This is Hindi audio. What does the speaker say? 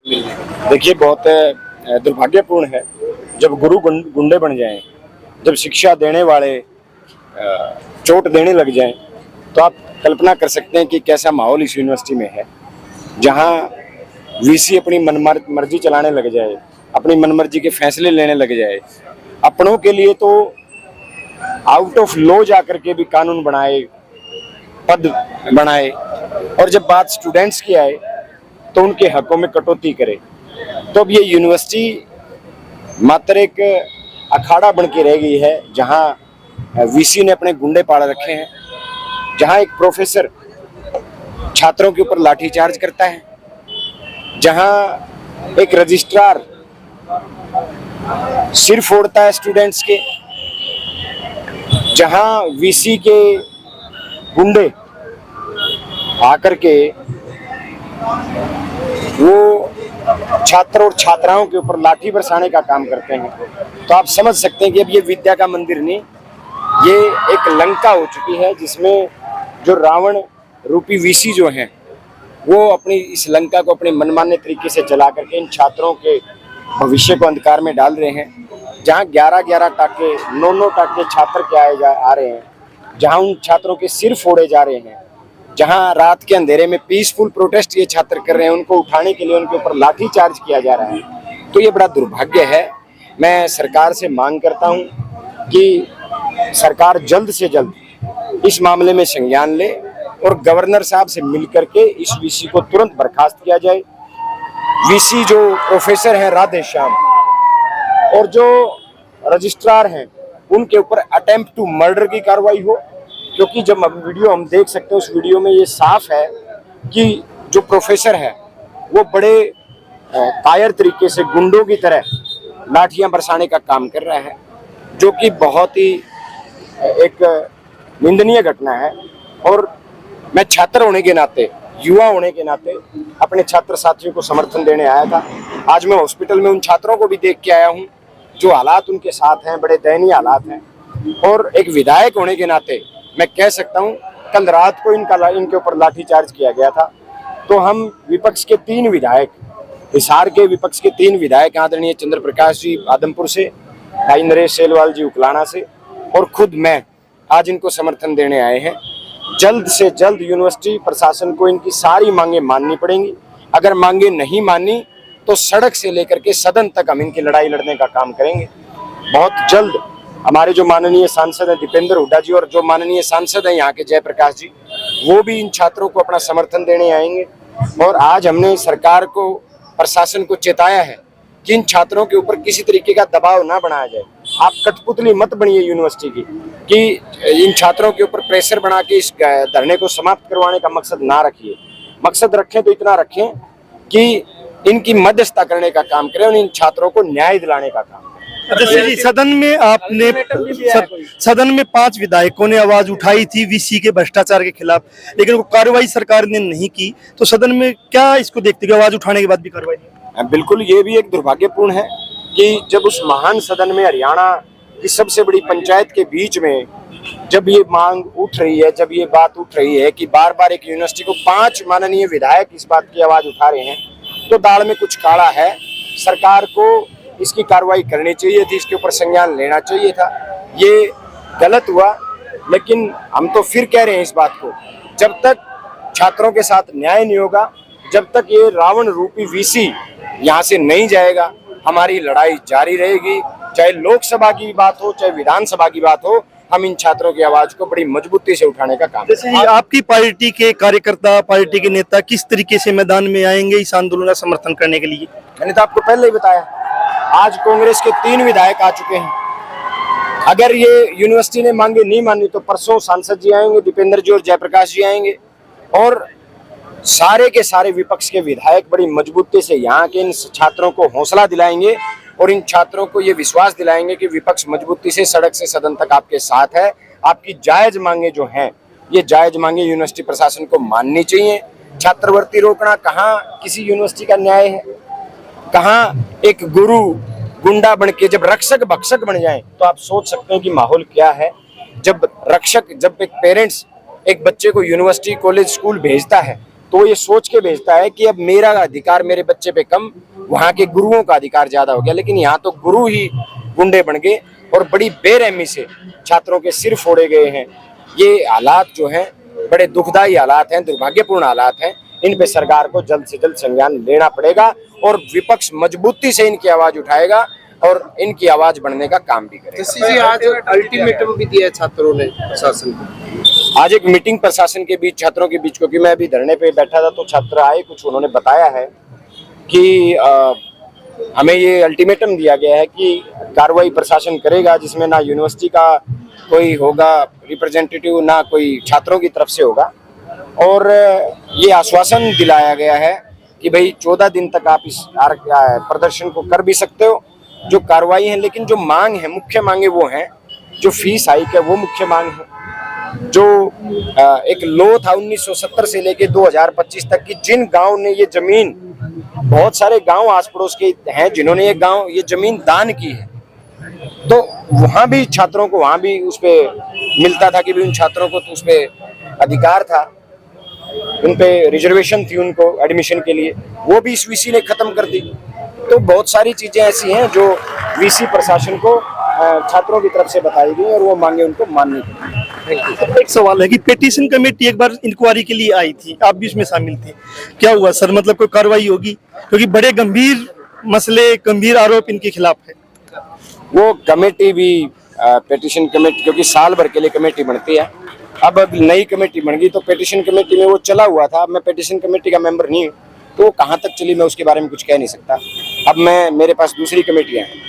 देखिए, बहुत दुर्भाग्यपूर्ण है जब गुरु गुंडे बन जाएं, जब शिक्षा देने वाले चोट देने लग जाएं, तो आप कल्पना कर सकते हैं कि कैसा माहौल इस यूनिवर्सिटी में है, जहां वीसी अपनी मनमर्जी चलाने लग जाए, अपनी मनमर्जी के फैसले लेने लग जाए, अपनों के लिए तो आउट ऑफ लॉ जाकर के भी कानून बनाए, पद बनाए, और जब बात स्टूडेंट्स की आए तो उनके हकों में कटौती करे। तो अब ये यूनिवर्सिटी मात्र एक अखाड़ा बन के रह गई है, जहां वीसी ने अपने गुंडे पाल रखे हैं, जहां एक प्रोफेसर छात्रों के ऊपर लाठीचार्ज करता है, जहां एक रजिस्ट्रार सिर फोड़ता है स्टूडेंट्स के, जहां वीसी के गुंडे आकर के वो छात्र और छात्राओं के ऊपर लाठी बरसाने का काम करते हैं। तो आप समझ सकते हैं कि अब ये विद्या का मंदिर नहीं, ये एक लंका हो चुकी है, जिसमें जो रावण रूपी वीसी जो हैं वो अपनी इस लंका को अपने मनमाने तरीके से चला करके इन छात्रों के भविष्य को अंधकार में डाल रहे हैं। जहां 11-11 टाके 9-9 टाके छात्र के आ रहे हैं, जहां उन छात्रों के सिर फोड़े जा रहे हैं, जहां रात के अंधेरे में पीसफुल प्रोटेस्ट ये छात्र कर रहे हैं, उनको उठाने के लिए उनके ऊपर लाठी चार्ज किया जा रहा है। तो ये बड़ा दुर्भाग्य है। मैं सरकार से मांग करता हूं कि सरकार जल्द से जल्द इस मामले में संज्ञान ले और गवर्नर साहब से मिलकर के इस वीसी को तुरंत बर्खास्त किया जाए। वीसी जो प्रोफेसर हैं राधे श्याम और जो रजिस्ट्रार हैं, उनके ऊपर अटेम्प्ट टू मर्डर की कार्रवाई हो, क्योंकि जब वीडियो हम देख सकते हैं, उस वीडियो में ये साफ है कि जो प्रोफेसर है वो बड़े कायर तरीके से गुंडों की तरह लाठियां बरसाने का काम कर रहा है, जो कि बहुत ही एक निंदनीय घटना है। और मैं छात्र होने के नाते, युवा होने के नाते अपने छात्र साथियों को समर्थन देने आया था। आज मैं हॉस्पिटल में उन छात्रों को भी देख के आया हूं, जो हालात उनके साथ हैं, बड़े दयनीय हालात हैं। और एक विधायक होने के नाते मैं कह सकता हूं, कल रात को इनके ऊपर लाठीचार्ज किया गया था, तो हम विपक्ष के 3 विधायक, हिसार के विपक्ष के 3 विधायक आदरणीय चंद्र प्रकाश जी आदमपुर से, भाई नरेश सेलवाल जी उकलाना से, और खुद मैं आज इनको समर्थन देने आए हैं। जल्द से जल्द यूनिवर्सिटी प्रशासन को इनकी सारी मांगे माननी पड़ेंगी। अगर मांगे नहीं मानी तो सड़क से लेकर के सदन तक हम इनकी लड़ाई लड़ने का काम करेंगे। बहुत जल्द हमारे जो माननीय सांसद हैं दीपेंद्र हुड्डा जी, और जो माननीय सांसद हैं यहाँ के जयप्रकाश जी, वो भी इन छात्रों को अपना समर्थन देने आएंगे। और आज हमने सरकार को, प्रशासन को चेताया है कि इन छात्रों के ऊपर किसी तरीके का दबाव ना बनाया जाए। आप कठपुतली मत बनिए यूनिवर्सिटी की, कि इन छात्रों के ऊपर प्रेशर बना के इस धरने को समाप्त करवाने का मकसद ना रखिए। मकसद रखें तो इतना रखें कि इनकी मध्यस्थता करने का काम करें और इन छात्रों को न्याय दिलाने का काम। जैसे जी सदन में 5 विधायकों ने आवाज उठाई थी वीसी के भ्रष्टाचार के खिलाफ, लेकिन वो कार्रवाई सरकार ने नहीं की, तो सदन में क्या इसको देखते हुए आवाज उठाने के बाद भी कार्रवाई नहीं? बिल्कुल, ये भी एक दुर्भाग्यपूर्ण है कि जब उस महान सदन में, हरियाणा की सबसे बड़ी पंचायत के बीच में, जब ये मांग उठ रही है, जब ये बात उठ रही है कि बार बार एक यूनिवर्सिटी को 5 माननीय विधायक इस बात की आवाज उठा रहे हैं, तो दाल में कुछ काला है। सरकार को इसकी कार्रवाई करनी चाहिए थी, इसके ऊपर संज्ञान लेना चाहिए था। ये गलत हुआ, लेकिन हम तो फिर कह रहे हैं इस बात को, जब तक छात्रों के साथ न्याय नहीं होगा, जब तक ये रावण रूपी वीसी यहाँ से नहीं जाएगा, हमारी लड़ाई जारी रहेगी। चाहे लोकसभा की बात हो, चाहे विधानसभा की बात हो, हम इन छात्रों की आवाज को बड़ी मजबूती से उठाने का काम। जैसे आपकी पार्टी के कार्यकर्ता, पार्टी के नेता किस तरीके से मैदान में आएंगे इस आंदोलन का समर्थन करने के लिए? मैंने तो आपको पहले ही बताया, आज कांग्रेस के 3 विधायक आ चुके हैं। अगर ये यूनिवर्सिटी ने मांगे नहीं मानी तो परसों सांसद जी आएंगे, दीपेंद्र जी और जयप्रकाश जी आएंगे, और सारे के सारे विपक्ष के विधायक बड़ी मजबूती से यहाँ के इन छात्रों को हौसला दिलाएंगे और इन छात्रों को ये विश्वास दिलाएंगे कि विपक्ष मजबूती से सड़क से सदन तक आपके साथ है। आपकी जायज मांगे जो हैं, ये जायज मांगे यूनिवर्सिटी प्रशासन को माननी चाहिए। छात्रवृत्ति रोकना कहाँ किसी यूनिवर्सिटी का न्याय है? कहाँ एक गुरु गुंडा बन के जब रक्षक भक्षक बन जाए, तो आप सोच सकते हैं कि माहौल क्या है। जब एक पेरेंट्स एक बच्चे को यूनिवर्सिटी, कॉलेज, स्कूल भेजता है, तो ये सोच के भेजता है कि अब मेरा अधिकार मेरे बच्चे पे कम, वहाँ के गुरुओं का अधिकार ज्यादा हो गया। लेकिन यहाँ तो गुरु ही गुंडे बन गए और बड़ी बेरहमी से छात्रों के सिर फोड़े गए हैं। ये हालात जो हैं बड़े दुखदायी हालात हैं, दुर्भाग्यपूर्ण हालात हैं। इन पे सरकार को जल्द से जल्द संज्ञान लेना पड़ेगा और विपक्ष मजबूती से इनकी आवाज उठाएगा और इनकी आवाज बढ़ने का काम भी करेगा। जी, आज अल्टीमेटम भी दिया है छात्रों ने प्रशासन को। आज एक मीटिंग प्रशासन के बीच, छात्रों के बीच, क्योंकि मैं अभी धरने पे बैठा था तो छात्र आए, कुछ उन्होंने बताया है कि हमें ये अल्टीमेटम दिया गया है कि कार्रवाई प्रशासन करेगा जिसमें ना यूनिवर्सिटी का कोई होगा रिप्रेजेंटेटिव, ना कोई छात्रों की तरफ से होगा। और ये आश्वासन दिलाया गया है कि भाई 14 दिन तक आप इस प्रदर्शन को कर भी सकते हो, जो कार्रवाई है। लेकिन जो मांग है, मुख्य मांगे वो हैं, जो फीस हाइक है वो मुख्य मांग है, जो एक लो था 1970 से लेके 2025 तक की, जिन गांव ने ये जमीन, बहुत सारे गांव आस पड़ोस के हैं जिन्होंने ये जमीन दान की है, तो वहां भी छात्रों को वहां भी उस पे मिलता था कि भी उन छात्रों को तो उस पे अधिकार था, उन पे रिजर्वेशन थी उनको एडमिशन के लिए, वो भी इस वीसी ने खत्म कर दी। तो बहुत सारी चीजें ऐसी हैं जो वीसी प्रशासन को छात्रों की तरफ से बताई गई और वो मांगे उनको माननी पड़ी। एक सवाल है कि पिटीशन कमेटी एक बार इंक्वायरी के लिए आई थी, आप भी उसमें शामिल थे, क्या हुआ सर? मतलब कोई कार्रवाई होगी? क्योंकि बड़े गंभीर मसले, गंभीर आरोप इनके खिलाफ है। वो कमेटी भी पिटीशन कमेटी, क्योंकि साल भर के लिए कमेटी बनती है, अब नई कमेटी बन गई तो पिटीशन कमेटी में वो चला हुआ था। अब मैं पिटीशन कमेटी का मेंबर नहीं हूँ, तो कहाँ तक चली मैं उसके बारे में कुछ कह नहीं सकता। अब मेरे पास दूसरी कमेटियाँ हैं।